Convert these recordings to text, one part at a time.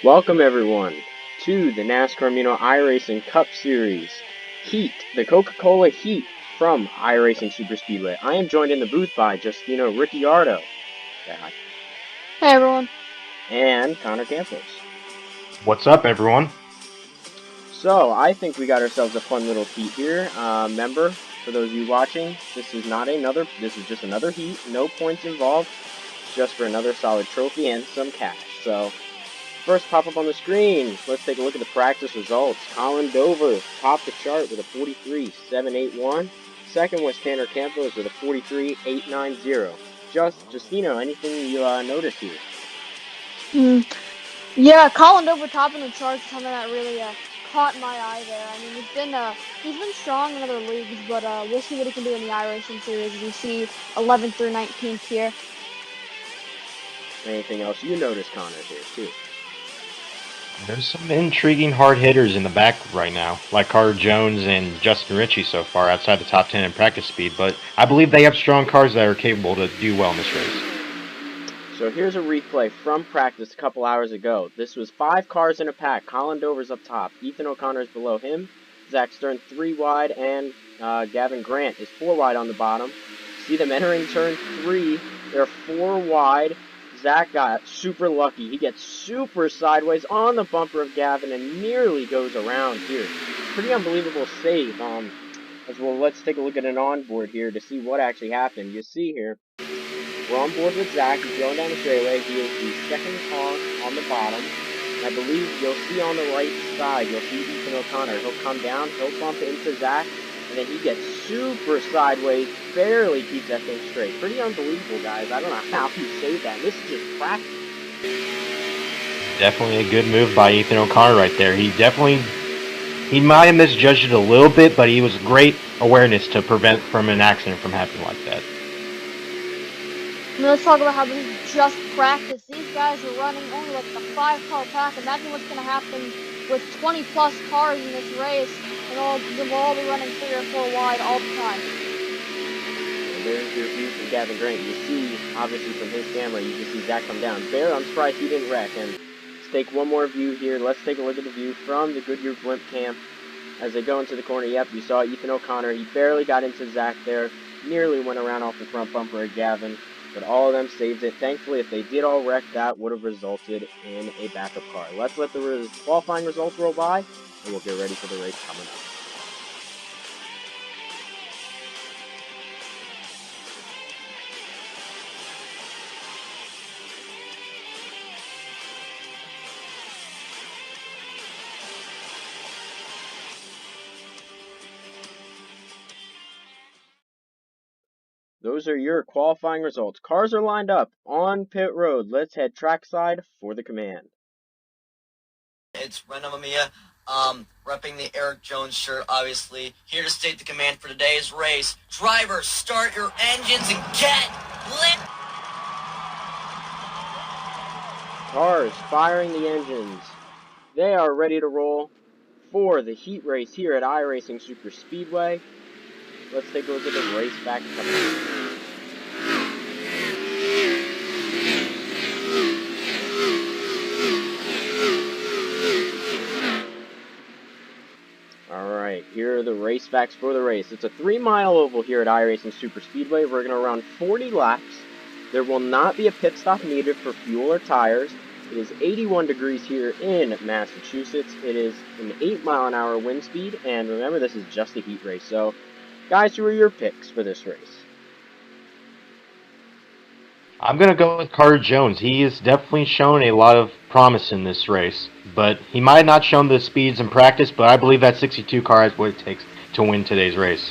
Welcome everyone to the NASCAR Amino iRacing Cup Series Heat, the Coca-Cola Heat from iRacing Superspeedway. I am joined in the booth by Justino Ricciardo. Say hi. Hey everyone. And Connor Campos. What's up, everyone? So, I think we got ourselves a fun little heat here. Remember, for those of you watching, this is just another heat, no points involved, just for another solid trophy and some cash. So, first pop up on the screen, let's take a look at the practice results. Colin Dover topped the chart with a 43.781. Second was Tanner Campos with a 43.890. Justino, anything you noticed here? Yeah, Colin Dover topping the charts is something that really caught my eye there. I mean, he's been strong in other leagues, but we'll see what he can do in the iRacing series. We see 11th through 19th here. Anything else you noticed, Connor, here too? There's some intriguing hard hitters in the back right now, like Carter Jones and Justin Ricci so far, outside the top 10 in practice speed, but I believe they have strong cars that are capable to do well in this race. So here's a replay from practice a couple hours ago. This was 5 cars in a pack. Colin Dover's up top. Ethan O'Connor's below him. Zach Stern 3 wide, and Gavin Grant is 4 wide on the bottom. See them entering turn 3. They're 4 wide. Zach got super lucky. He gets super sideways on the bumper of Gavin and nearly goes around here. Pretty unbelievable save. As well, let's take a look at an onboard here to see what actually happened. You see here, we're on board with Zach. He's going down the straightaway. He is the second car on the bottom. And I believe you'll see on the right side, you'll see Ethan O'Connor. He'll come down, he'll bump into Zach, and then he gets super sideways, barely keeps that thing straight. Pretty unbelievable, guys. I don't know how he saved that. This is just practice. Definitely a good move by Ethan O'Connor right there. He might have misjudged it a little bit, but he was great awareness to prevent from an accident from happening like that. I mean, let's talk about how this is just practice. These guys are running only like a 5-car pack. Imagine what's going to happen with 20 plus cars in this race, and they'll all be running 3 or 4 wide all the time. And there's your view from Gavin Grant. You see, obviously from his camera, you can see Zach come down. Bear, I'm surprised he didn't wreck. And let's take one more view here. Let's take a look at the view from the Goodyear Blimp Cam. As they go into the corner, yep, you saw Ethan O'Connor. He barely got into Zach there. Nearly went around off the front bumper of Gavin. But all of them saved it. Thankfully, if they did all wreck, that would have resulted in a backup car. Let's let the qualifying results roll by, and we'll get ready for the race coming up. Those are your qualifying results. Cars are lined up on pit road. Let's head trackside for the command. It's Urenda, repping the Eric Jones shirt, obviously. Here to state the command for today's race. Drivers, start your engines and get lit! Cars firing the engines. They are ready to roll for the heat race here at iRacing Superspeedway. Let's take a look at the race back coming. Alright, here are the race facts for the race. It's a 3-mile oval here at iRacing Superspeedway. We're going to run 40 laps. There will not be a pit stop needed for fuel or tires. It is 81 degrees here in Massachusetts. It is an 8-mile-an-hour wind speed, and remember, this is just a heat race. So, guys, who are your picks for this race? I'm going to go with Carter Jones. He has definitely shown a lot of promise in this race, but he might not have shown the speeds in practice, but I believe that 62 car is what it takes to win today's race.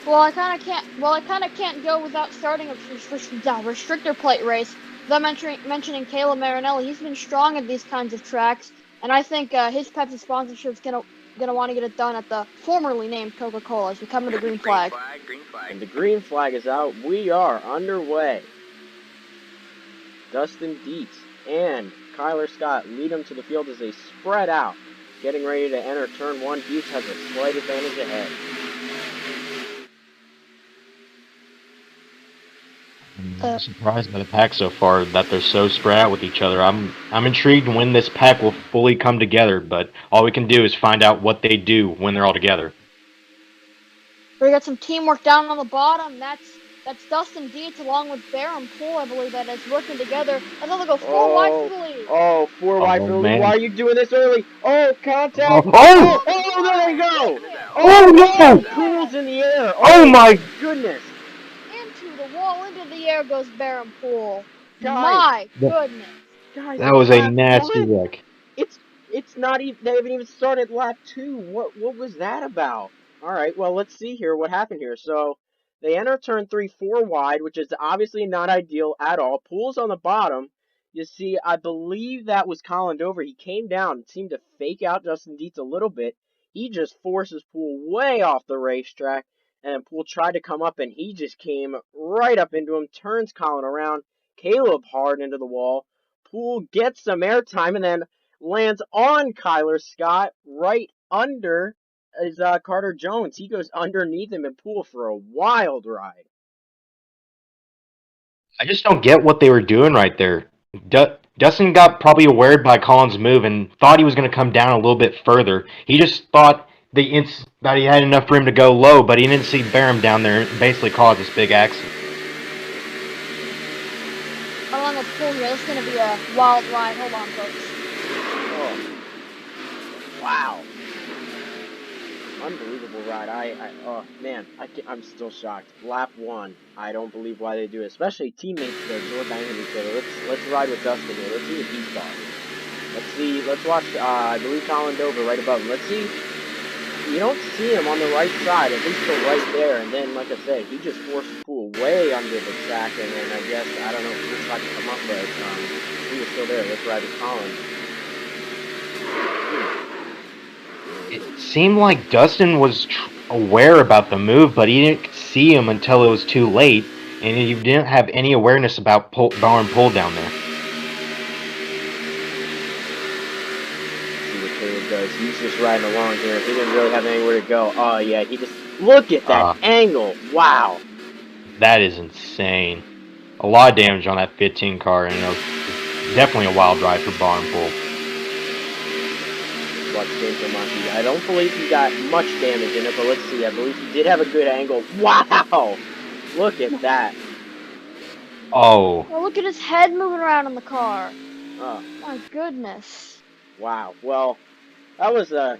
Well, I kind of can't go without starting a restrictor plate race without mentioning Caleb Marinelli. He's been strong at these kinds of tracks, and I think his Pepsi sponsorship is gonna want to get it done at the formerly named Coca-Cola as we come to the green flag. Green flag. And the green flag is out. We are underway. Dustin Dietz and Kyler Scott lead them to the field as they spread out. Getting ready to enter turn 1. Dietz has a slight advantage ahead. I'm surprised by the pack so far that they're so spread out with each other. I'm intrigued when this pack will fully come together, but all we can do is find out what they do when they're all together. We got some teamwork down on the bottom. That's Dustin Dietz along with Bear and Poole, I believe that is, working together. And then they'll go 4 wide for the lead. Oh, 4 wide for the lead. Man. Why are you doing this early? Oh, contact. Oh! Oh, there they go. Oh, no! Poole's in the air. Oh, my goodness. Into the wall, into the air goes Bear and Poole. Guys. My goodness. Guys, That was a lap nasty one. wreck. It's not even, they haven't even started lap 2. What was that about? All right, well, let's see here what happened here. So, they enter turn 3 4 wide, which is obviously not ideal at all. Poole's on the bottom. You see, I believe that was Colin Dover. He came down and seemed to fake out Justin Dietz a little bit. He just forces Poole way off the racetrack, and Poole tried to come up, and he just came right up into him, turns Colin around, Caleb hard into the wall. Poole gets some airtime, and then lands on Kyler Scott right under is Carter Jones. He goes underneath him and Poole for a wild ride. I just don't get what they were doing right there. Dustin got probably aware by Colin's move and thought he was going to come down a little bit further. He just thought that he had enough room to go low, but he didn't see Barham down there and basically cause this big accident. Along with Poole here, this is going to be a wild ride. Hold on, folks. Oh. Wow. Unbelievable ride. Oh man, I'm still shocked. Lap 1. I don't believe why they do it. Especially teammates that are banging each other. Let's ride with Dustin here. Let's see what he's got. Let's watch, I believe Colin Dover right above him. Let's see. You don't see him on the right side, at least still right there. And then, like I said, he just forces Poole way under the track. And then I guess, I don't know if he tried to come up, but he was still there. Let's ride with Colin. It seemed like Dustin was aware about the move, but he didn't see him until it was too late, and he didn't have any awareness about bar and pull down there. See what Caleb does. He's just riding along here. He didn't really have anywhere to go. Oh yeah, he just look at that angle. Wow. That is insane. A lot of damage on that 15 car, and it was definitely a wild ride for bar and pull. Watch James Omocke. I don't believe he got much damage in it, but let's see. I believe he did have a good angle. Wow! Look at that. Oh. Well, look at his head moving around in the car. Oh. My goodness. Wow. Well, that was a,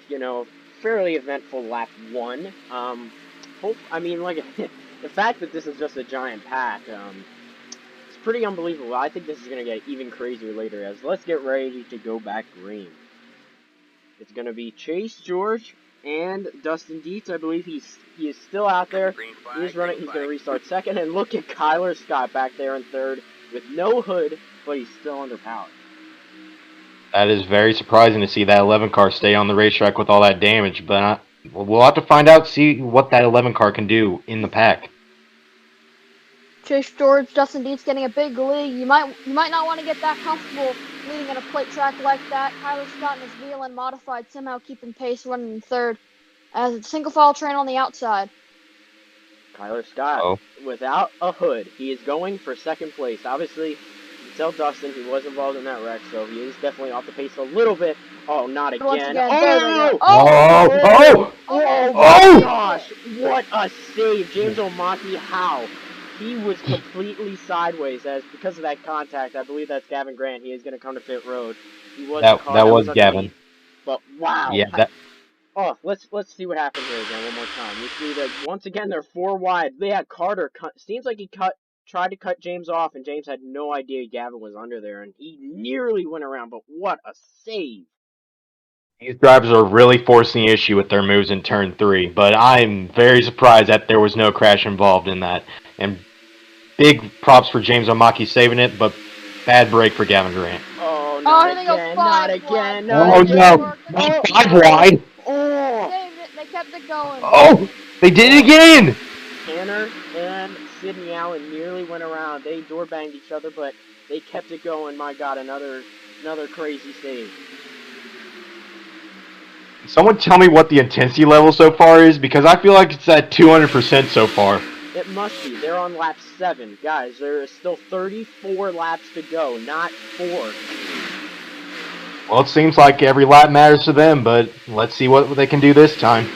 fairly eventful lap 1. I mean, like, the fact that this is just a giant pack, it's pretty unbelievable. I think this is going to get even crazier later as let's get ready to go back green. It's going to be Chase George and Dustin Dietz. I believe he is still out there. He's running. He's going to restart second. And look at Kyler Scott back there in third with no hood, but he's still underpowered. That is very surprising to see that 11 car stay on the racetrack with all that damage. But we'll have to find out, see what that 11 car can do in the pack. Chase George, Dustin Dietz getting a big lead. You might not want to get that comfortable leading in a plate track like that. Kyler Scott and his VLN modified somehow keeping pace, running in third as a single file train on the outside. Kyler Scott without a hood. He is going for second place. Obviously, you tell Dustin he was involved in that wreck, so he is definitely off the pace a little bit. Oh, not again. Once again. Oh my gosh. What a save. James Omocke, how? He was completely sideways because of that contact. I believe that's Gavin Grant. He is going to come to pit road. He was that was Gavin. But wow. Yeah. Let's see what happened here again one more time. You see that once again they're 4 wide. They had Carter seems like he tried to cut James off, and James had no idea Gavin was under there, and he nearly went around. But what a save! These drivers are really forcing the issue with their moves in turn 3, but I'm very surprised that there was no crash involved in that. And big props for James Omocke saving it, but bad break for Gavin Grant. Oh, not again. No. Not 5 wide. They kept it going. Oh, they did it again. Tanner and Sidney Allen nearly went around. They door banged each other, but they kept it going. My God, another crazy save. Someone tell me what the intensity level so far is, because I feel like it's at 200% so far. It must be. They're on lap 7. Guys, there is still 34 laps to go, not 4. Well, it seems like every lap matters to them, but let's see what they can do this time.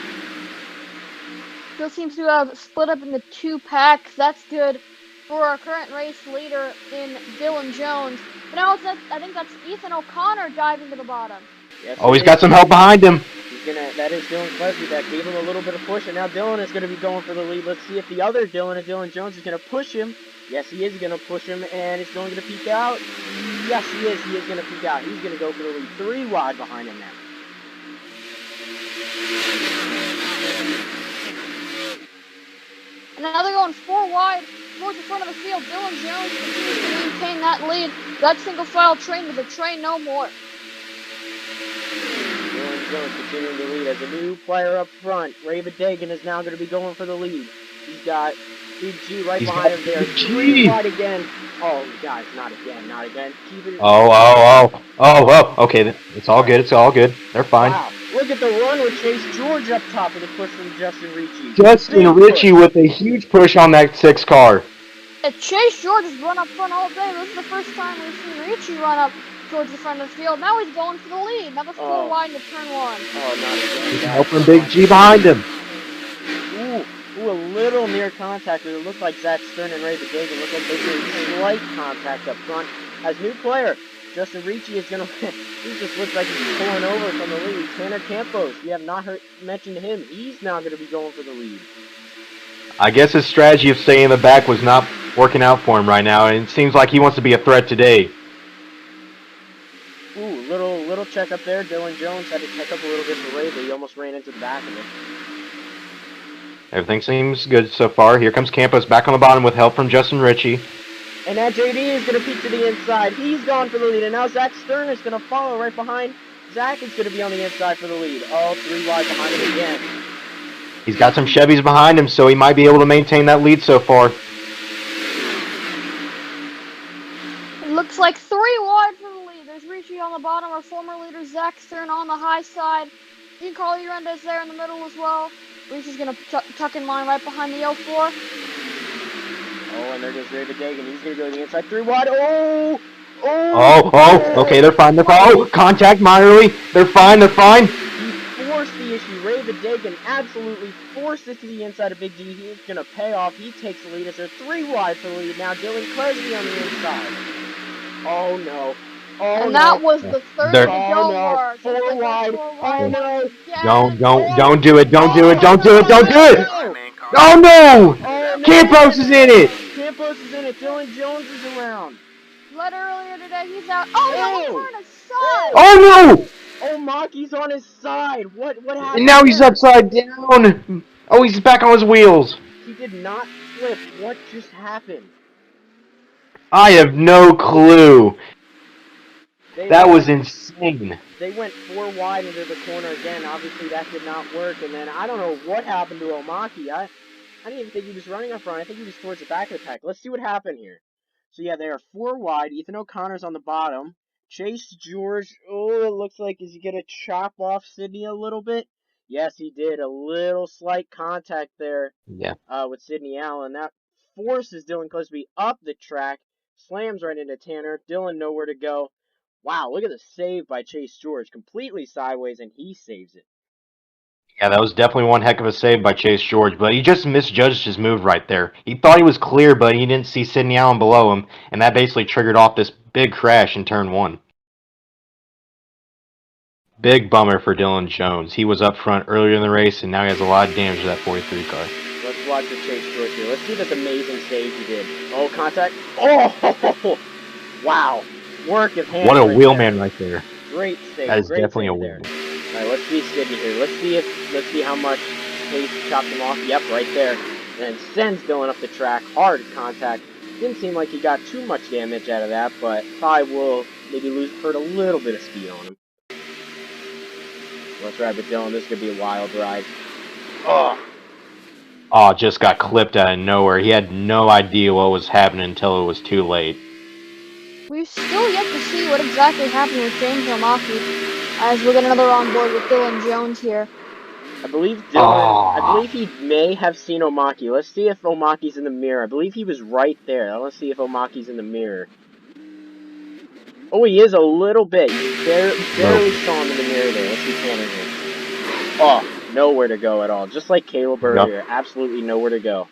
Still seems to have split up into 2 packs. That's good for our current race leader in Dylan Jones. But now I think that's Ethan O'Connor diving to the bottom. Yes, Oh, he's got some help behind him. That is Dylan Cleasby that gave him a little bit of push, and now Dylan is going to be going for the lead. Let's see if the other Dylan and Dylan Jones is going to push him. Yes, he is going to push him, and is Dylan going to peek out? Yes, he is. He is going to peek out. He's going to go for the lead. 3 wide behind him now. And now they're going 4 wide towards the front of the field. Dylan Jones continues to maintain that lead. That single file train to the train no more. Dylan Jones continuing to lead as a new player up front. Dagan is now going to be going for the lead. He's got Big G right behind him there. 3 wide again. Oh, guys, not again, not again. Keep it. Oh, okay. It's all good. It's all good. They're fine. Wow. Look at the run with Chase George up top with a push from Justin Ricci. Justin Ricci with a huge push on that 6 car. Chase George has run up front all day. This is the first time we've seen Ricci run up towards the front of the field. Now he's going for the lead. Now the 4 wide into turn 1. Oh, not again. Helping Big G behind him. Ooh, a little near contact. It looked like Zach Stern and Dagan looked like they did slight contact up front. As new player, Justin Ricci is going to... He just looks like he's pulling over from the lead. Tanner Campos, we have not mentioned him. He's now going to be going for the lead. I guess his strategy of staying in the back was not working out for him right now, and it seems like he wants to be a threat today. Ooh, little check up there. Dylan Jones had to check up a little bit for Ray, but he almost ran into the back of it. Everything seems good so far. Here comes Campos back on the bottom with help from Justin Ricci. And now JD is going to peek to the inside. He's gone for the lead. And now Zach Stern is going to follow right behind. Zach is going to be on the inside for the lead. Oh, 3 wide behind him again. He's got some Chevys behind him, so he might be able to maintain that lead so far. It looks like 3 wide for the lead. There's Ricci on the bottom. Our former leader, Zach Stern, on the high side. You can call Urenda is there in the middle as well. Ricci's going to tuck in line right behind the 04. Oh, and there goes Dagan. He's going to go to the inside. 3 wide. Okay, they're fine. Oh, contact minorly. They're fine. He forced the issue. Dagan absolutely forced it to the inside of Big D. He's going to pay off. He takes the lead as they're 3 wide for the lead. Now Dylan Cleasby on the inside. Oh, no. And that was the third to go mark. 4 wide. Oh, no. Don't do it. Don't do it. Oh, no. Campos is in it. Campos is in it. Dylan Jones is around. Led earlier today. He's out. Oh, no. We're on his side. Oh, no. Omocke's on his side. What happened? And now he's upside down. Oh, he's back on his wheels. He did not flip. What just happened? I have no clue. That was insane. They went 4 wide into the corner again. Obviously, that did not work. And then I don't know what happened to Omocke. I didn't even think he was running up front. I think he was towards the back of the pack. Let's see what happened here. So, yeah, they are 4 wide. Ethan O'Connor's on the bottom. Chase George, it looks like, is he going to chop off Sydney a little bit? Yes, he did. A little slight contact there with Sydney Allen. That forces Dylan Cleasby up the track. Slams right into Tanner. Dylan nowhere to go. Wow, look at the save by Chase George. Completely sideways, and he saves it. Yeah, that was definitely one heck of a save by Chase George, but he just misjudged his move right there. He thought he was clear, but he didn't see Sydney Allen below him, and that basically triggered off this big crash in turn 1. Big bummer for Dylan Jones. He was up front earlier in the race, and now he has a lot of damage to that 43 car. Let's watch the Chase George here. Let's see this amazing save he did. Oh, contact. Oh, wow. Work of hands. What a wheelman right there. Great save. That is Great definitely a wheelman. wheelman. Alright, let's see Sydney here. Let's see how much Chase chopped him off. Yep, right there. And sends Dylan up the track. Hard contact. Didn't seem like he got too much damage out of that, but probably will maybe hurt a little bit of speed on him. Let's ride with Dylan. This could be a wild ride. Oh, just got clipped out of nowhere. He had no idea what was happening until it was too late. We've still yet to see what exactly happened with James Omocke, as we'll get another on board with Dylan Jones here. I believe Dylan, I believe he may have seen Omocke. Let's see if Omocke's in the mirror. I believe he was right there. Let's see if Omocke's in the mirror. Oh, he is a little bit. You barely saw him in the mirror there. Let's see Tanner here. Oh, nowhere to go at all. Just like Caleb earlier. Absolutely nowhere to go.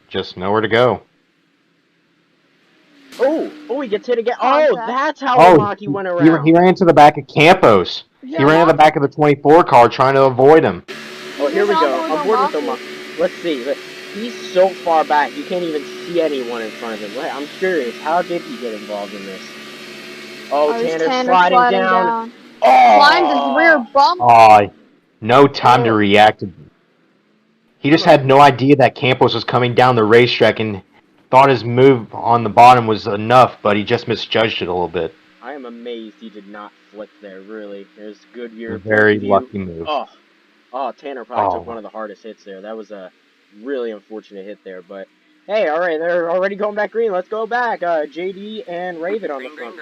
Just nowhere to go. Oh, he gets hit again. Contact. Oh, that's how Omocke went around. He ran into the back of Campos. Yeah, He ran into the back of the 24 car trying to avoid him. Oh, here we go. I'm board with Omocke. Let's see. He's so far back, you can't even see anyone in front of him. I'm curious, how did he get involved in this? Oh, Tanner's sliding down. Oh! Climbed his rear bump. Oh, no time to react. He just had no idea that Campos was coming down the racetrack and thought his move on the bottom was enough, but he just misjudged it a little bit. I am amazed he did not flip there, really. There's Goodyear. Very lucky move. Oh, Tanner probably took one of the hardest hits there. That was a really unfortunate hit there, but hey, all right, they're already going back green. Let's go back. JD and Raven on the front.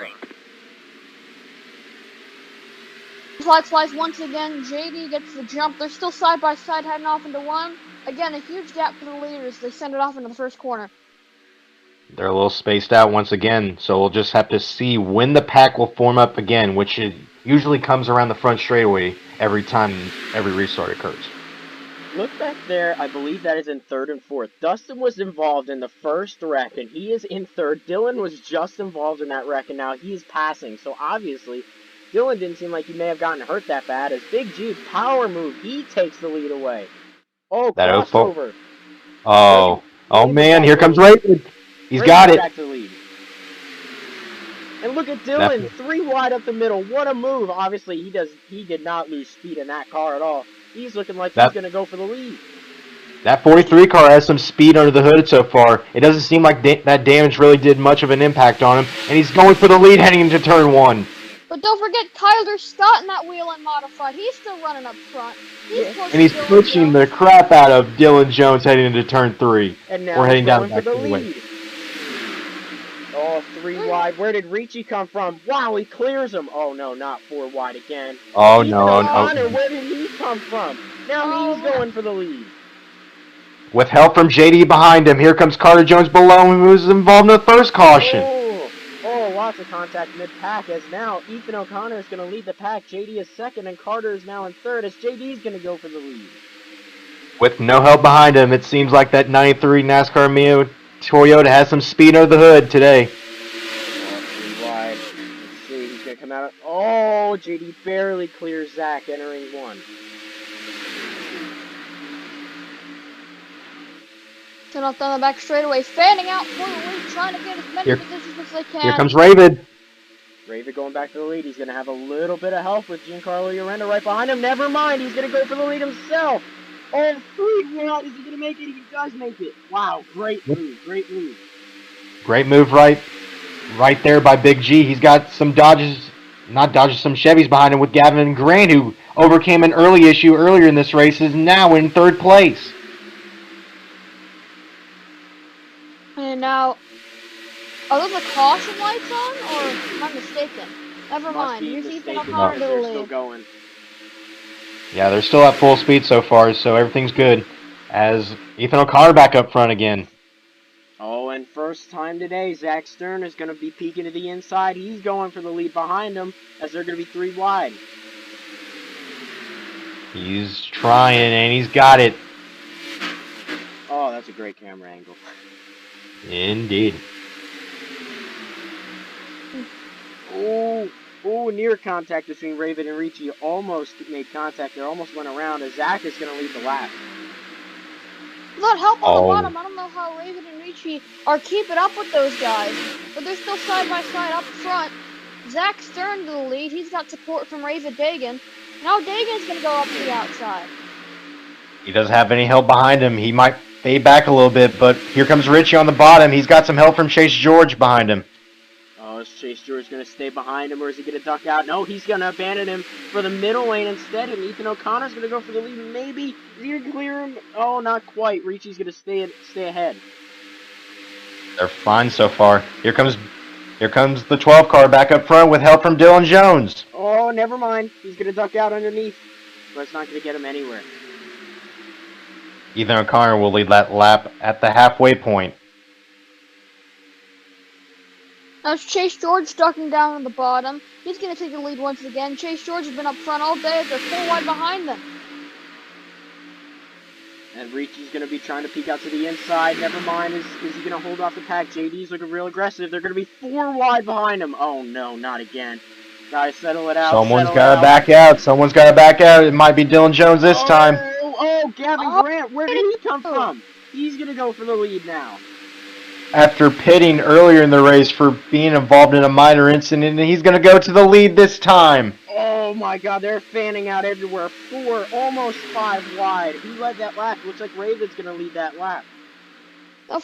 Slides once again. JD gets the jump. They're still side by side heading off into one. Again, a huge gap for the leaders. They send it off into the first corner. They're a little spaced out once again, so we'll just have to see when the pack will form up again, which it usually comes around the front straightaway every time every restart occurs. Look back there. I believe that is in third and fourth. Dustin was involved in the first wreck, and he is in third. Dylan was just involved in that wreck, and now he is passing. So obviously, Dylan didn't seem like he may have gotten hurt that bad. As Big G, power move, he takes the lead away. Oh, crossover. Oh man, here comes Raven. He's got it. Back to the lead. And look at Dylan, 3 wide up the middle. What a move. Obviously, he did not lose speed in that car at all. He's looking like he's going to go for the lead. That 43 car has some speed under the hood so far. It doesn't seem like that damage really did much of an impact on him. And he's going for the lead heading into turn 1. But don't forget Kyler Scott in that wheel and modified. He's still running up front. He's pushing the crap out of Dylan Jones heading into turn 3. And now we're heading down for the lead. Oh, 3 wide. Where did Ricci come from? Wow, he clears him. Oh, no, not 4 wide again. Oh, no. Where did he come from? Now he's going for the lead. With help from JD behind him, here comes Carter Jones below him, who was involved in the first caution. Oh, lots of contact mid-pack, as now Ethan O'Connor is going to lead the pack. JD is second, and Carter is now in third, as JD is going to go for the lead. With no help behind him, it seems like that 93 NASCAR Amino Toyota has some speed under the hood today. 3 wide. Let's see, he's going to come out. Oh, JD barely clears Zach entering 1. Turn off down the back straightaway, fanning out for the lead, trying to get as many positions as they can. Here comes Raven. Raven going back to the lead. He's going to have a little bit of help with Giancarlo Urenda right behind him. Never mind, he's going to go for the lead himself. Oh, 3 wide. Is he going to make it? He does make it. Wow, great move, great move. Great move right there by Big G. He's got some some Chevys behind him with Gavin Grant, who overcame an early issue earlier in this race, is now in third place. And now, are those the caution lights on, or am I mistaken? Never mind. Here's Ethan O'Connor to the lead. Still going. Yeah, they're still at full speed so far, so everything's good. As Ethan O'Connor back up front again. Oh, and first time today, Zach Stern is going to be peeking to the inside. He's going for the lead behind him, as they're going to be 3 wide. He's trying, and he's got it. Oh, that's a great camera angle. Indeed. Oh, near contact between Raven and Ricci. Almost made contact there, almost went around, as Zach is going to lead the lap. Without help on the bottom, I don't know how Raven and Ricci are keeping up with those guys, but they're still side by side up front. Zach Stern to the lead. He's got support from Raven Dagan. Now Dagan's going to go up to the outside. He doesn't have any help behind him. He might fade back a little bit, but here comes Ricci on the bottom. He's got some help from Chase George behind him. Oh, is Chase George going to stay behind him, or is he going to duck out? No, he's going to abandon him for the middle lane instead, and Ethan O'Connor's going to go for the lead. Maybe. Is he going to clear him? Oh, not quite. Ricci's going to stay ahead. They're fine so far. Here comes the 12 car back up front with help from Dylan Jones. Oh, never mind. He's going to duck out underneath, but it's not going to get him anywhere. Ethan O'Connor will lead that lap at the halfway point. Now it's Chase George ducking down on the bottom. He's going to take the lead once again. Chase George has been up front all day. They're 4 wide behind them. And Ricci's going to be trying to peek out to the inside. Never mind. Is he going to hold off the pack? JD's looking real aggressive. They're going to be 4 wide behind him. Oh, no, not again. Guys, settle it out. Someone's got to back out. Someone's got to back out. It might be Dylan Jones this time. Oh, Gavin Grant. Where did he come from? He's going to go for the lead now. After pitting earlier in the race for being involved in a minor incident, he's going to go to the lead this time. Oh my god, they're fanning out everywhere. 4, almost 5 wide. Who led that lap? Looks like Raven's going to lead that lap. Oh.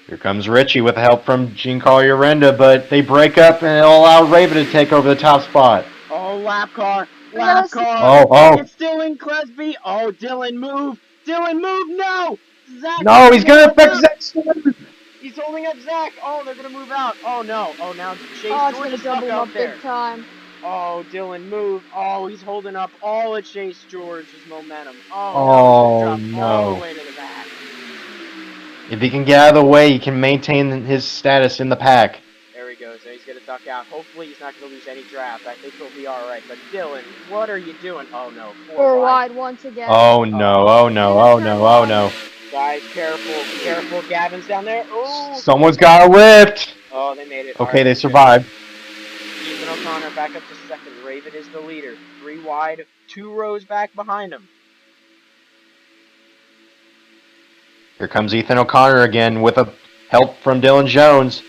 Here comes Ricci with help from Giancarlo Urenda, but they break up and it'll allow Raven to take over the top spot. Oh, lap car. Lap car. Oh. It's Dylan Cleasby. Oh, Dylan, move. Dylan, move. No. Zach. No, he's going to affect Zach. He's holding up Zach. Oh, they're going to move out. Oh, no. Oh, now Chase George is stuck double out up there. big time. Oh, Dylan, move. Oh, he's holding up all of Chase George's momentum. Oh, no. All the way to the back. If he can get out of the way, he can maintain his status in the pack. There he goes. Now he's going to duck out. Hopefully he's not going to lose any draft. I think he'll be all right. But Dylan, what are you doing? Oh, no. 4 wide once again. Oh, no. Oh, no. Oh, no. Oh, no. Guys, careful. Careful. Gavin's down there. Oh. Someone's got a lift. Oh, they made it. Okay, right, they survived. Ethan O'Connor back up to second. Raven is the leader. 3 wide, 2 rows back behind him. Here comes Ethan O'Connor again with a help from Dylan Jones. Is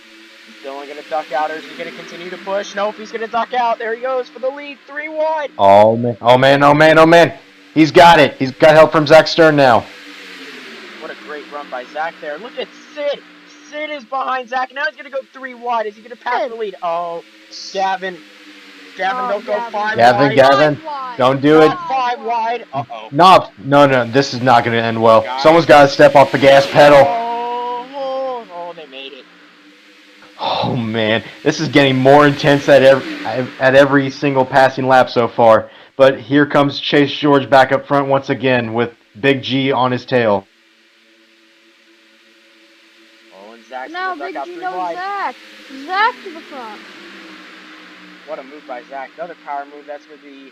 Dylan going to duck out, or is he going to continue to push? Nope, he's going to duck out. There he goes for the lead. 3 wide. Oh, man. Oh, man. Oh, man. Oh, man. He's got it. He's got help from Zach Stern now. What a great run by Zach there. Look at Sid. Sid is behind Zach. Now he's going to go 3 wide. Is he going to pass the lead? Oh, Gavin. Gavin, don't go 5 wide. Gavin, don't do it. 5 wide. Uh-oh. No, this is not going to end well. Guys. Someone's got to step off the gas pedal. Oh, they made it. Oh, man. This is getting more intense at every single passing lap so far. But here comes Chase George back up front once again with Big G on his tail. Oh, and Zach's now Big G knows Zach. Zach to the front. What a move by Zach. Another power move. That's where the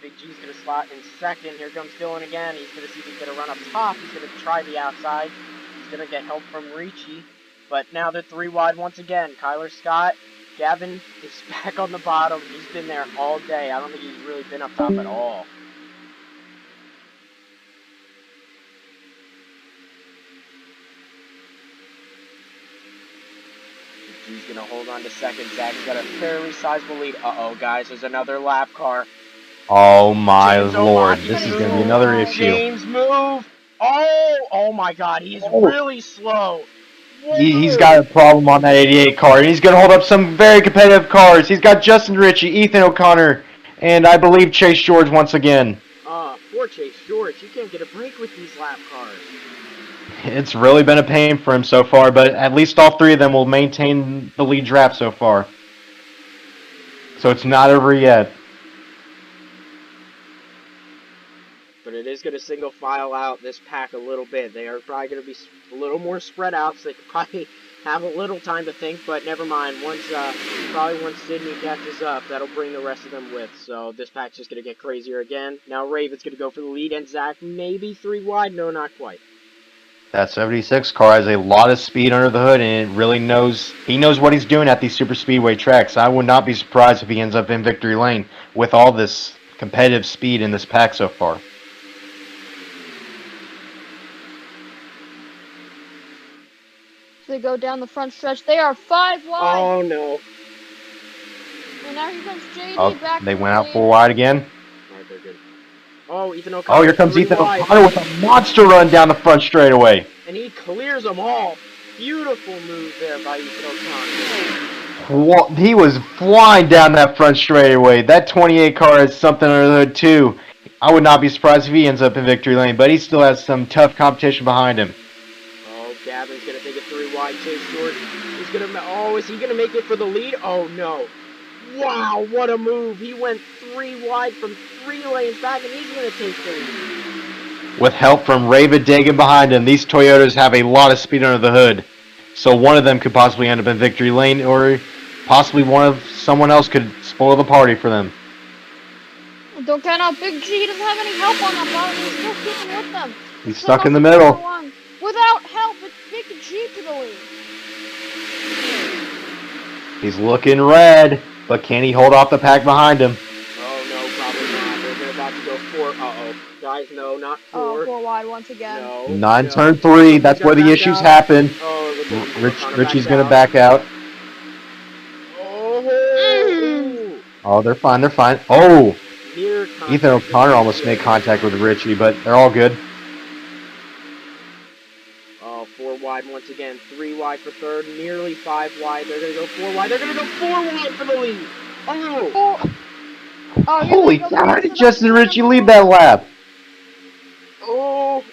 Big G's going to slot in second. Here comes Dylan again. He's going to see if he's going to run up top. He's going to try the outside. He's going to get help from Ricci. But now they're 3 wide once again. Kyler Scott. Gavin is back on the bottom. He's been there all day. I don't think he's really been up top at all. He's going to hold on to second. Zach's got a fairly sizable lead. Uh-oh, guys. There's another lap car. Oh, my Lord. This is going to be another issue. James, move. Oh, my God. He's really slow. He's got a problem on that 88 car, and he's going to hold up some very competitive cars. He's got Justin Ricci, Ethan O'Connor, and I believe Chase George once again. Poor Chase George. You can't get a break with these lap cars. It's really been a pain for him so far, but at least all 3 of them will maintain the lead draft so far. So it's not over yet. But it is going to single file out this pack a little bit. They are probably going to be a little more spread out, so they could probably have a little time to think, but never mind. Once Sydney catches up, that'll bring the rest of them with. So this pack's just going to get crazier again. Now Raven's going to go for the lead, and Zach maybe 3 wide. No, not quite. That 76 car has a lot of speed under the hood, and it really knows what he's doing at these Superspeedway tracks. I would not be surprised if he ends up in victory lane with all this competitive speed in this pack so far. They go down the front stretch. They are 5 wide. Oh, no. And now here comes JD back. They went out 4 wide again. All right, they're good. Oh, Ethan O'Connor. Oh, here comes Ethan O'Connor with a monster run down the front straightaway. And he clears them all. Beautiful move there by Ethan O'Connor. He was flying down that front straightaway. That 28 car has something under the hood, too. I would not be surprised if he ends up in victory lane, but he still has some tough competition behind him. Oh, Gavin's going to take a 3 wide. Chase George. He's going to... Oh, is he going to make it for the lead? Oh, no. Wow, what a move. He went 3 wide from 3 lanes back, and he's going to take the lead. With help from Dagan behind him, these Toyotas have a lot of speed under the hood. So one of them could possibly end up in victory lane, or possibly someone else could spoil the party for them. Don't count out Big G. He doesn't have any help on that bottom. He's still keeping with them. He's stuck in the middle. Without help, it's Big G to the lead. He's looking red, but can he hold off the pack behind him? Oh, no, probably not. They're about to go 4. Uh-oh. Guys, no, not 4. Oh, 4 wide once again. No. Not in turn 3. That's where the issues happen. Oh, Richie's going to back out. Oh. Oh, they're fine. They're fine. Oh, Ethan O'Connor almost made contact with Ricci, but they're all good. Oh, 4 wide once again. 3 wide for third. Nearly 5 wide. They're going to go 4 wide. They're going to go 4 wide for the lead. Oh. Holy cow, how did Justin Ricci lead that lap? Oh.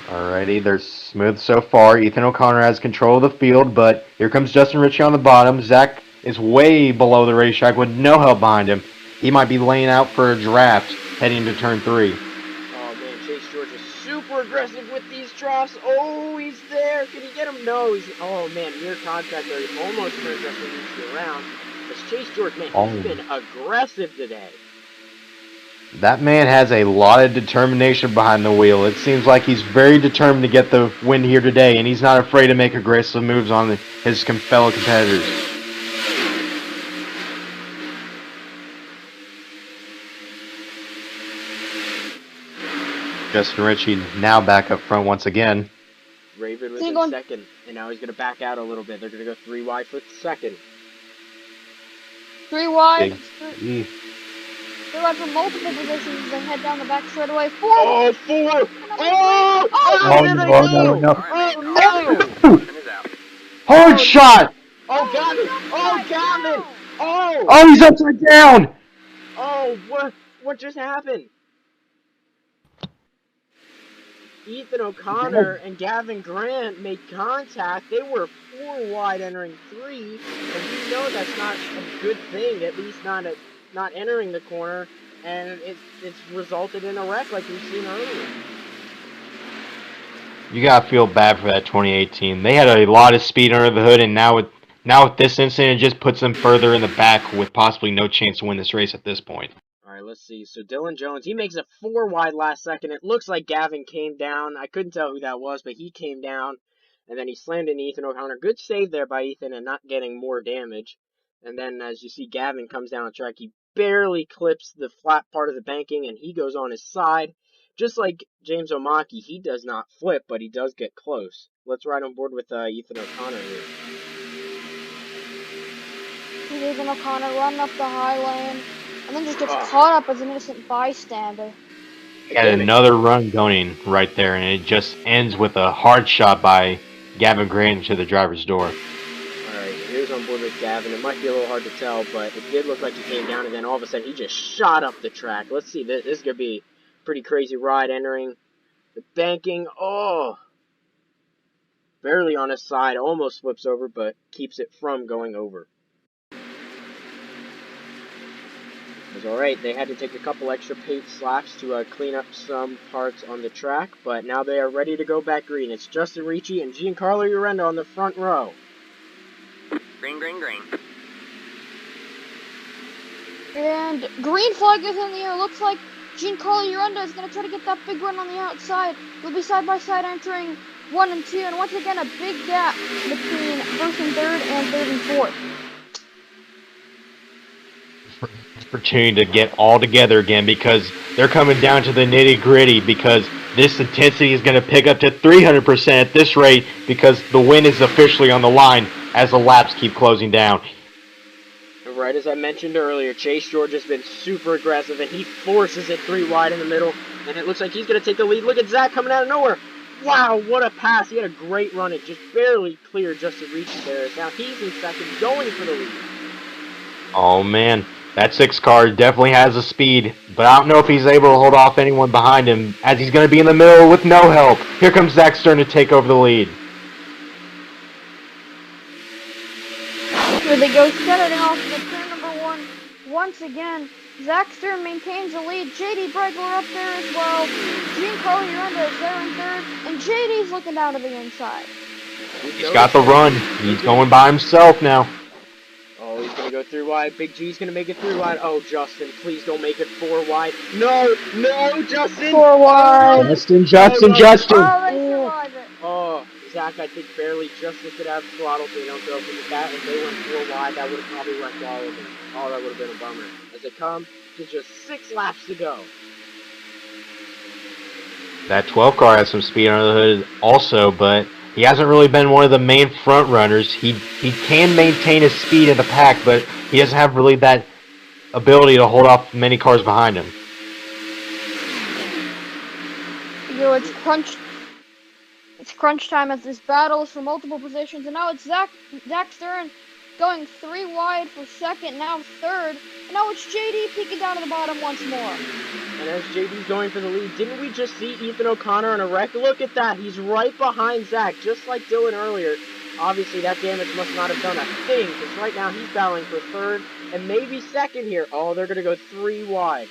Alrighty, they're smooth so far. Ethan O'Connor has control of the field, but here comes Justin Ricci on the bottom. Zach is way below the racetrack with no help behind him. He might be laying out for a draft heading to turn 3. Oh man, Chase George is super aggressive with these troughs. Oh, he's there. Can he get him? No. Oh man, near contact there. He almost turned Justin Ricci around. Because Chase George, man, he's been aggressive today. That man has a lot of determination behind the wheel. It seems like he's very determined to get the win here today, and he's not afraid to make aggressive moves on his fellow competitors. Justin Ricci now back up front once again. Raven was in second, and now he's going to back out a little bit. They're going to go 3 wide for second. 3 wide. 3 wide for multiple positions as they head down the back straightaway. 4! Oh, 4! No. Hard shot! Oh, Gavin! Oh, Gavin! Oh, he's upside down! Oh, what just happened? Ethan O'Connor and Gavin Grant made contact. They were 4 wide entering 3, and you know that's not a good thing, at least not entering the corner, and it's resulted in a wreck like we've seen earlier. You gotta feel bad for that 2018. They had a lot of speed under the hood, and now with this incident, it just puts them further in the back with possibly no chance to win this race at this point. Alright, let's see. So Dylan Jones, he makes a 4 wide last second. It looks like Gavin came down. I couldn't tell who that was, but he came down, and then he slammed into Ethan O'Connor. Good save there by Ethan and not getting more damage. And then as you see, Gavin comes down the track. He barely clips the flat part of the banking, and he goes on his side. Just like James Omocke, he does not flip, but he does get close. Let's ride on board with Ethan O'Connor here. Ethan O'Connor running up the high lane, and then just gets caught up as an innocent bystander. Got another run going right there, and it just ends with a hard shot by Gavin Grant to the driver's door. Alright, here's on board with Gavin. It might be a little hard to tell, but it did look like he came down, and then all of a sudden he just shot up the track. Let's see, this is going to be a pretty crazy ride entering the banking. Oh! Barely on his side, almost flips over, but keeps it from going over. It was alright, they had to take a couple extra paint slaps to clean up some parts on the track, but now they are ready to go back green. It's Justin Ricci and Giancarlo Urenda on the front row. Green, green, green. And green flag is in the air. Looks like Giancarlo Urenda is going to try to get that big run on the outside. They'll be side by side entering 1 and 2, and once again a big gap between first and third and third and fourth. Opportunity to get all together again because they're coming down to the nitty gritty because this intensity is going to pick up to 300% at this rate because the win is officially on the line as the laps keep closing down. Right as I mentioned earlier, Chase George has been super aggressive and he forces it 3 wide in the middle, and it looks like he's going to take the lead. Look at Zach coming out of nowhere. Wow, what a pass. He had a great run. It just barely cleared Justin Ricci there. Now he's in second, going for the lead. Oh man, that 6 car definitely has the speed. but I don't know if he's able to hold off anyone behind him, as he's going to be in the middle with no help. Here comes Zach Stern to take over the lead. Here they go, starting off the turn number 1. Once again, Zach Stern maintains the lead. JD Bregler up there as well. Giancarlo Urenda is there in third, and JD's looking down to the inside. He's got the run. He's going by himself now. Oh, he's going to go through wide. Big G's going to make it through wide. Oh, Justin, please don't make it 4 wide. No, Justin. 4 wide. Justin. Oh, they survive it. Oh, Zach, I think barely just lifted out the throttle so they don't go from the bat. If they went 4 wide, that would have probably wrecked all of them. Oh, that would have been a bummer. As they come to just 6 laps to go. That 12 car has some speed under the hood also, but he hasn't really been one of the main front runners. He can maintain his speed in the pack, but he doesn't have really that ability to hold off many cars behind him. It's crunch time as this battle is for multiple positions, and now it's Zach Stern going 3 wide for second, now third, and now it's JD peeking down to the bottom once more. And as JD's going for the lead, didn't we just see Ethan O'Connor in a wreck? Look at that, he's right behind Zach, just like Dylan earlier. Obviously that damage must not have done a thing, because right now he's battling for third and maybe second here. Oh, they're going to go 3 wide.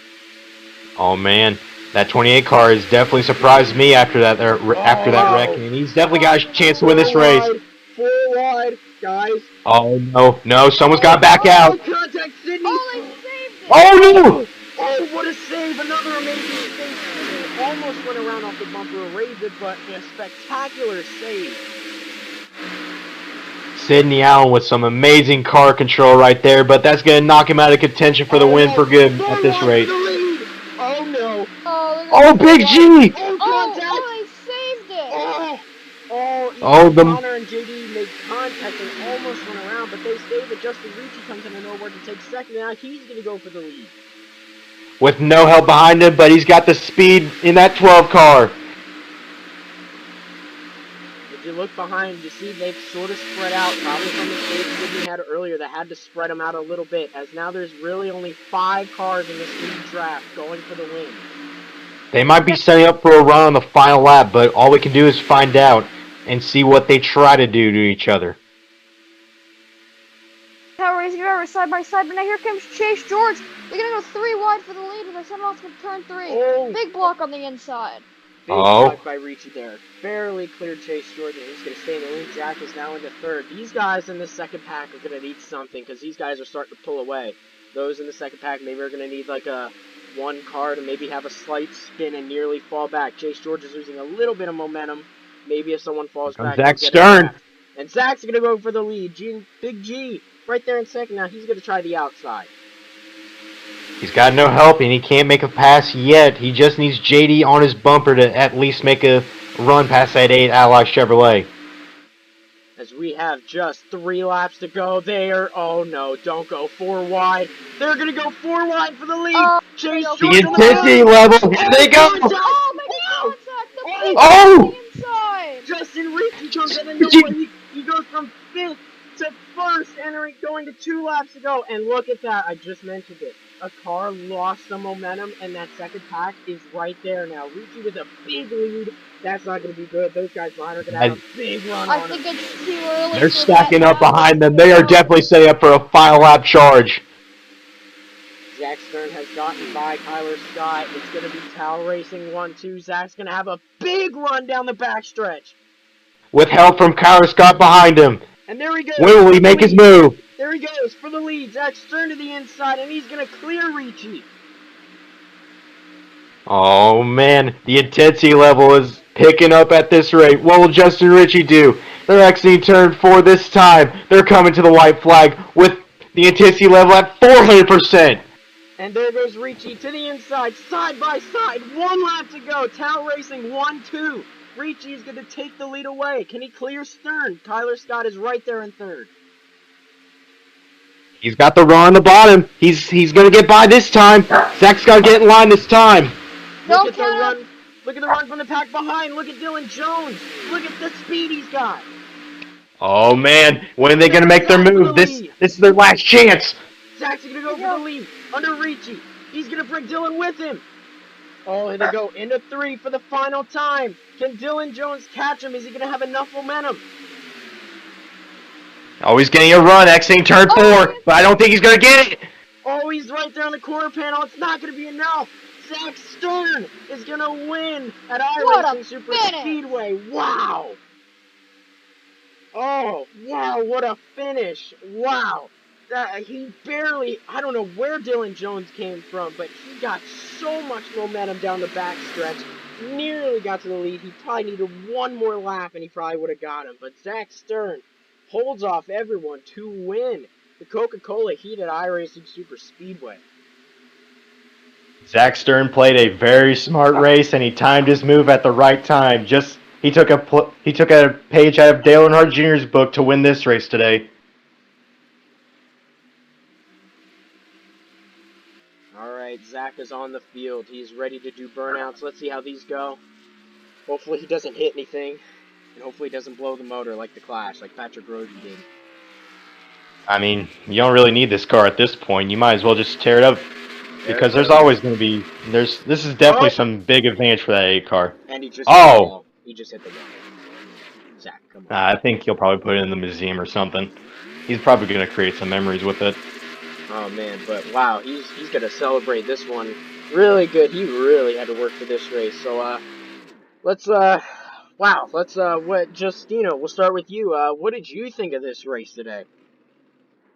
Oh man, that 28 car has definitely surprised me after that wreck, and he's definitely got a chance to win this race. 4 wide, guys. Oh no, someone's got to back out. Contact Sydney. Oh, they saved it! Oh no! Oh, what a save! Another amazing save. Sydney almost went around off the bumper, erased it, but a spectacular save. Sidney Allen with some amazing car control right there, but that's going to knock him out of contention for the win for good at this rate. Oh no! Oh, Big G! Oh, they saved it! Connor and JD made contact and almost went around, but they saved it. Justin Ricci comes in and nowhere to take second. Now he's going to go for the lead. With no help behind him, but he's got the speed in that 12 car. If you look behind, you see they've sort of spread out, probably from the stage Sydney had earlier. They had to spread them out a little bit, as now there's really only 5 cars in this lead draft going for the win. They might be setting up for a run on the final lap, but all we can do is find out and see what they try to do to each other. Power racing drivers side by side, but now here comes Chase George. They're going to go 3 wide for the lead as they send off to turn 3. Oh. Big block on the inside. Big block by Ricci there. Barely cleared Chase George, and he's going to stay in the lead. Jack is now into third. These guys in the second pack are going to need something, because these guys are starting to pull away. Those in the second pack maybe are going to need like a 1 car to maybe have a slight spin and nearly fall back. Chase George is losing a little bit of momentum. Maybe if someone falls back. Zach Stern. And Zach's going to go for the lead. Big G right there in second. Now he's going to try the outside. He's got no help, and he can't make a pass yet. He just needs JD on his bumper to at least make a run past that 8 Ally Chevrolet. As we have just 3 laps to go there. Oh no, don't go 4 wide. They're going to go 4 wide for the lead. Chase George. The intensity level. Here they go. Oh, my contact. The big Oh! inside. Justin Ricci comes in and nowhere. He goes from 5th to 1st, going to 2 laps to go. And look at that. I just mentioned it. A car lost some momentum, and that second pack is right there now. Ricci with a big lead. That's not going to be good. Those guys behind are going to have a big run on I think it's too early. They're stacking up behind them. They are definitely setting up for a final lap charge. Zach Stern has gotten by Kyler Scott. It's going to be Tal Racing 1-2. Zach's going to have a big run down the backstretch. With help from Kyler Scott behind him. And there he goes. When will he make his move? There he goes for the lead. Zach Stern to the inside, and he's going to clear Ricci. Oh man, the intensity level is picking up at this rate. What will Justin Ricci do? They're exiting turn 4 this time. They're coming to the white flag with the intensity level at 400%. And there goes Ricci to the inside, side by side. 1 lap to go. Tal Racing 1-2. Ricci is going to take the lead away. Can he clear Stern? Kyler Scott is right there in third. He's got the run on the bottom. He's going to get by this time. Zach's got to get in line this time. Look at the run. Look at the run from the pack behind. Look at Dylan Jones. Look at the speed he's got. Oh man, when are they going to make their move? This is their last chance. Zach's going to go for the lead under Ricci. He's going to bring Dylan with him. Oh, they go into 3 for the final time. Can Dylan Jones catch him? Is he going to have enough momentum? Oh, he's getting a run, exiting turn 4, but I don't think he's going to get it. Oh, he's right there on the corner panel. It's not going to be enough. Zach Stern is going to win at iRacing Superspeedway. Wow. Oh, wow, what a finish. Wow. He barely, I don't know where Dylan Jones came from, but he got so much momentum down the back stretch. Nearly got to the lead. He probably needed one more lap, and he probably would have got him. But Zach Stern holds off everyone to win the Coca-Cola Heat at iRacing Superspeedway. Zach Stern played a very smart race, and he timed his move at the right time. He took a page out of Dale Earnhardt Jr.'s book to win this race today. All right, Zach is on the field. He's ready to do burnouts. Let's see how these go. Hopefully he doesn't hit anything, and hopefully he doesn't blow the motor like the Clash, like Patrick Roden did. I mean, you don't really need this car at this point. You might as well just tear it up, because there's always going to be this is definitely some big advantage for that 8 car. And he just hit the wall. He just hit the wall. Zach, come on. I think he'll probably put it in the museum or something. He's probably going to create some memories with it. Oh man, but wow, he's going to celebrate this one really good. He really had to work for this race. So what Justino, we'll start with you. What did you think of this race today?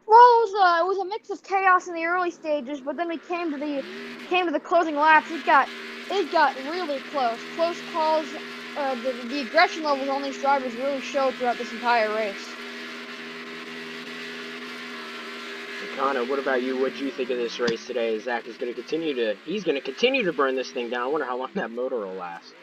Well, it was a mix of chaos in the early stages, but then we came to the closing laps. It got really close. Close calls. The aggression levels on these drivers really showed throughout this entire race. Connor, what about you? What do you think of this race today? Zach is going to continue to burn this thing down. I wonder how long that motor will last.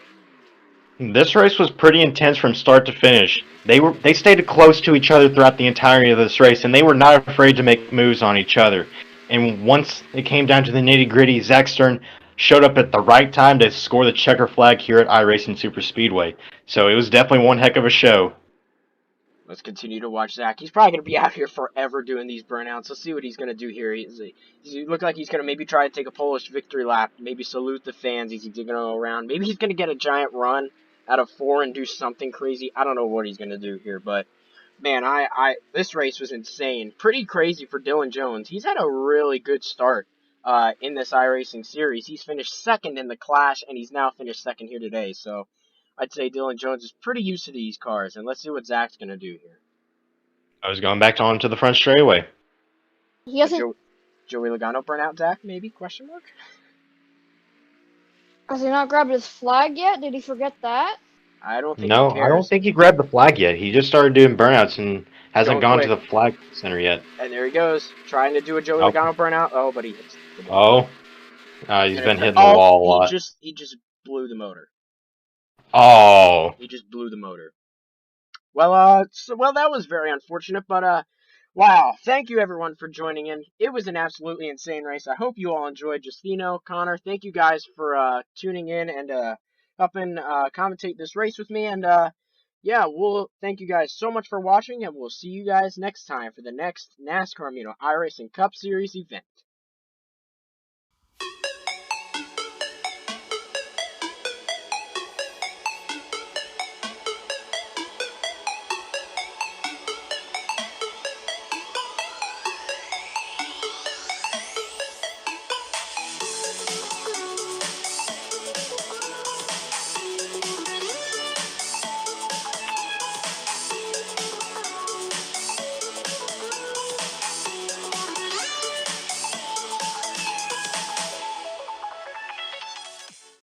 This race was pretty intense from start to finish. They stayed close to each other throughout the entirety of this race, and they were not afraid to make moves on each other. And once it came down to the nitty-gritty, Zach Stern showed up at the right time to score the checker flag here at iRacing Superspeedway. So it was definitely one heck of a show. Let's continue to watch Zach. He's probably going to be out here forever doing these burnouts. Let's see what he's going to do here. He look like he's going to maybe try to take a Polish victory lap, maybe salute the fans as he's going to go around. Maybe he's going to get a giant run out of 4 and do something crazy. I don't know what he's going to do here, but man, this race was insane. Pretty crazy for Dylan Jones. He's had a really good start in this iRacing series. He's finished second in the Clash, and he's now finished second here today. So I'd say Dylan Jones is pretty used to these cars, and let's see what Zach's going to do here. I was going back onto the front straightaway. He hasn't. Joey Logano burnout, Zach? Maybe? Question mark? Has he not grabbed his flag yet? Did he forget that? I don't think No, he cares. I don't think he grabbed the flag yet. He just started doing burnouts and hasn't gone to the flag center yet. And there he goes, trying to do a Joey Logano burnout. Oh, but he hits the wall. He's been hitting the wall a lot. He just blew the motor. Oh. He just blew the motor. Well, that was very unfortunate, but wow. Thank you everyone for joining in. It was an absolutely insane race. I hope you all enjoyed. Justino, Connor, thank you guys for tuning in and helping commentate this race with me. And yeah, we'll thank you guys so much for watching, and we'll see you guys next time for the next NASCAR Amino iRacing Cup Series event.